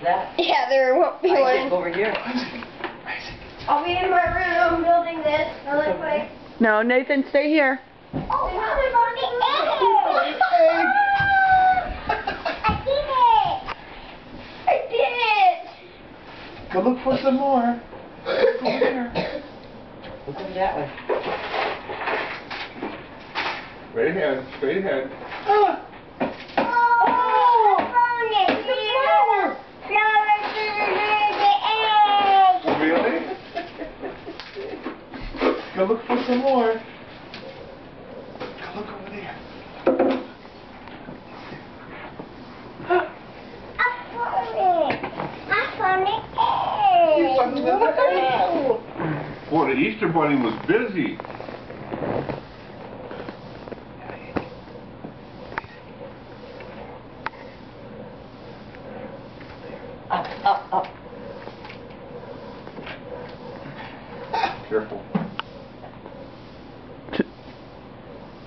that? Yeah, there won't be one. Over here. I'll be in my room building this really quick. No, Nathan, stay here. Oh, I did it! Go look for some more. Look over there. Look over that way. Straight ahead, straight ahead. Really? Go look for some more. Go look over there. You found another egg. Boy, the Easter Bunny was busy. Up, up, up. Careful.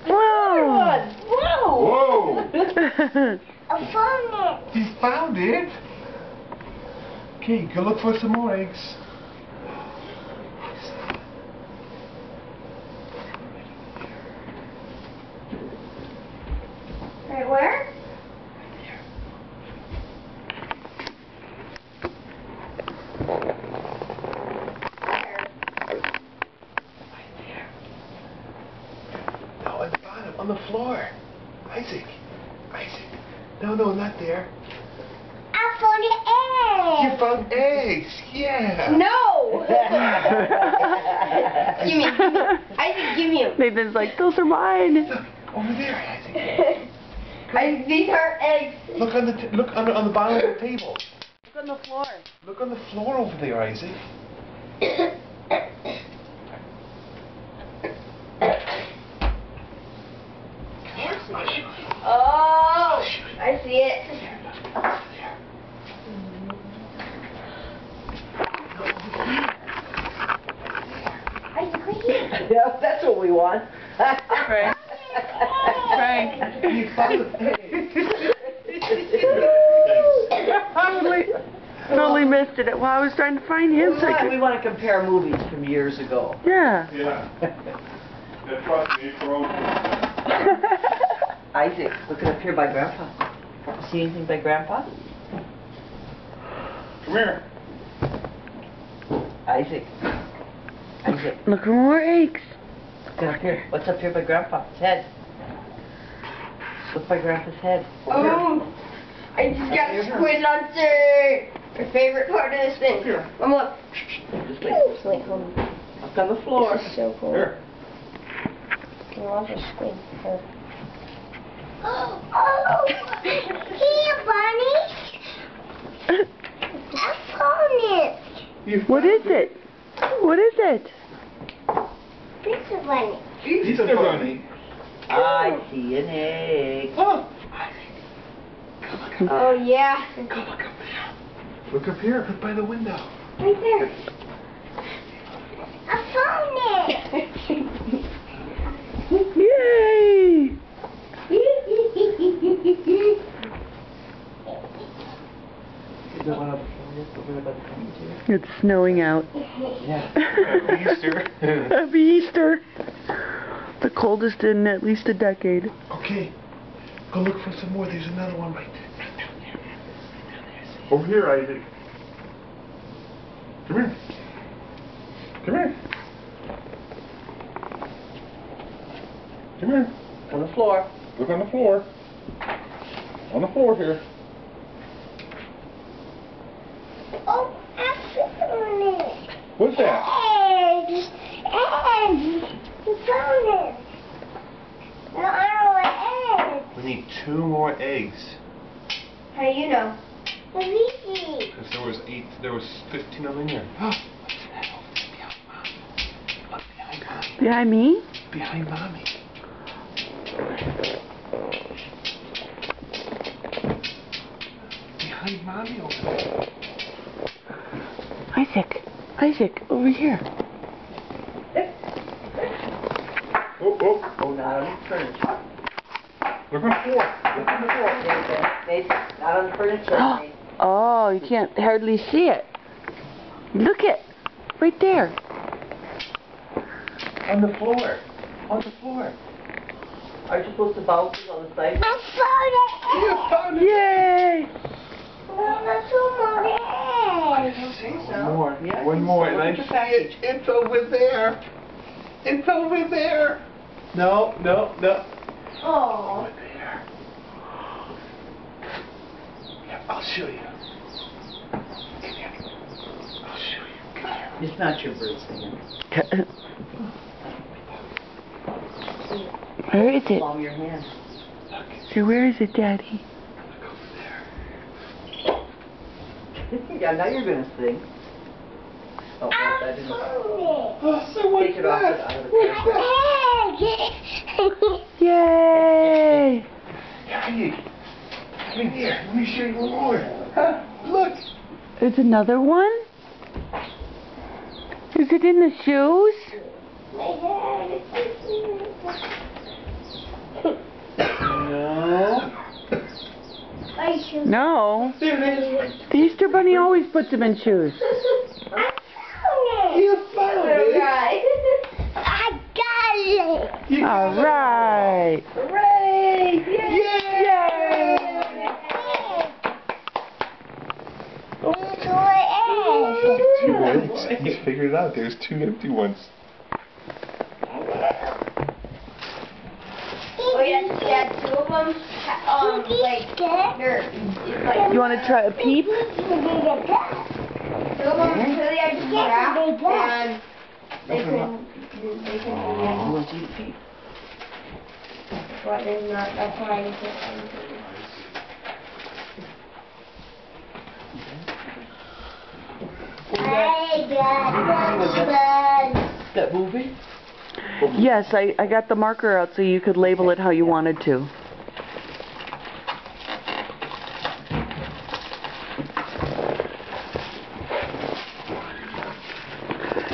Whoa! Whoa! I found it. You found it? Okay, go look for some more eggs. Right where? No, at the bottom, on the floor. Isaac. Isaac. No, no, not there. I found the egg. You found eggs. Yeah. No. Give me. Isaac, give me them. Nathan's like, those are mine. Look, over there, Isaac. These are eggs. Look on the look on the bottom of the table. Look on the floor. Look on the floor over there, Isaac. Oh, I see it. Yeah, that's what we want. Frank. Frank. You found the Totally missed it. Well, I was trying to find him. So I We could... want to compare movies from years ago. Yeah. Yeah. Trust me, bro. Isaac, look up here by Grandpa. See anything by Grandpa? Come here. Isaac. Isaac, Look for more eggs. look up here. What's up here by Grandpa's head? Look by Grandpa's head. Oh, I just got a squid lobster. My favorite part of this thing. Mom, look. Just wait. It's like, Up on the floor. This is so cool. Here. I love the squid. Oh, here, Bunny. I found it. What is it? What is it? Pizza Bunny. Easter Bunny. I see an egg. Oh. Oh, yeah. Go look up there. Look up here. Look by the window. Right there. I found it. Yay! It's snowing out. Yeah. Happy Easter. Happy Easter. The coldest in at least a decade. Okay. Go look for some more. There's another one right there. Right down there. Over here, Isaac. Come here. Come here. Come here. On the floor. Look on the floor. On the floor here. Oh, I found it. What's that? Eggs. Eggs. You found it. No, I don't want eggs. We need 2 more eggs. How do you know? It's easy. Because there was 15 of them in there. What's that over there behind Mommy? Look, behind Mommy. Behind me? Behind Mommy. Behind Mommy over there. Isaac. Isaac, over here. Oh, oh. Oh, not on the furniture. Look on the floor. Look on the floor. Nathan, not on the furniture. Oh, you can't hardly see it. Look it. Right there. On the floor. On the floor. Aren't you supposed to bounce it on the side? I found it. Yay! No, that's one more egg. More. Yeah, I One think more. so. And I Look at the see package. it. It's over there. It's over there. No, no, no. Oh. Over there. Yeah, I'll show you. Come here. I'll show you. Come here. It's not your bird singing. Where is it? Palm your hand. Look. So where is it, Daddy? Look over there. Yeah, now you're gonna sing. Oh, I that didn't. found Oh, so what's Take it off that? out of the it. Yay! Come here. Come here. Let me show you one more. Huh? Look. There's another one? Is it in the shoes? No. I should. No. There it is. The Easter Bunny always puts them in shoes. I found it. You found it. I got it. You got All right. Hooray! it. Yay! Two eggs. He's figured it out. There's two empty ones. Oh yeah, two of them. Like they're like. You want to try a peep? Two of them really are just wrapped and they can do but they're not. That's why I just. I got one. That movie? Yes, I got the marker out so you could label it how you wanted to.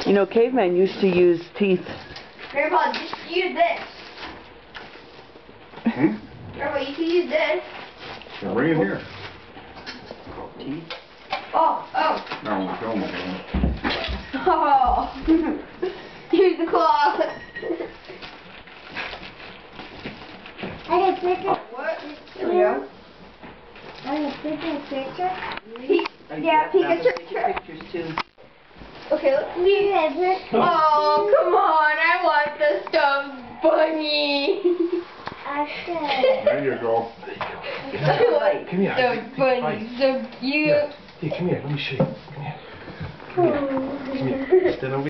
You know, cavemen used to use teeth. Grandpa, just use this. Grandpa, you can use this. Bring it here. Teeth? Oh. No, film it. Oh. Use the claw. I can pick it. What? There we go. I can pick a picture. Yeah, Pikachu. Pictures too. Okay, let's leave it. Oh, come on. I want the stuffed bunny. There you go. Come here. Stuffed bunny, so cute. Hey, come here. Let me show you. Come here. Come here. Stand over